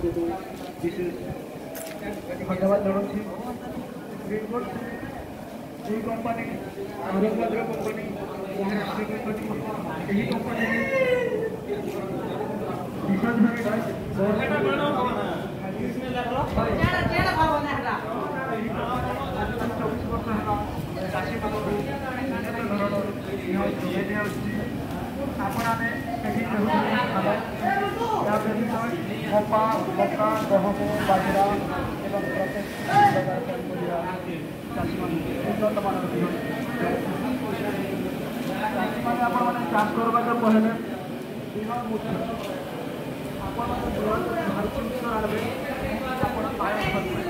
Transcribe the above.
विशेष धन्यवाद जनाऊँ company Aurangabad company Maharashtra company यही कंपानी चाषी मानक आपने मका मका गहम बाजरा एवं प्रत्येक चाषी उन्नत मानक चाषी मैंने आपने चाष करवा कहले बिहन मुख्य आप जिनिस आनबे आप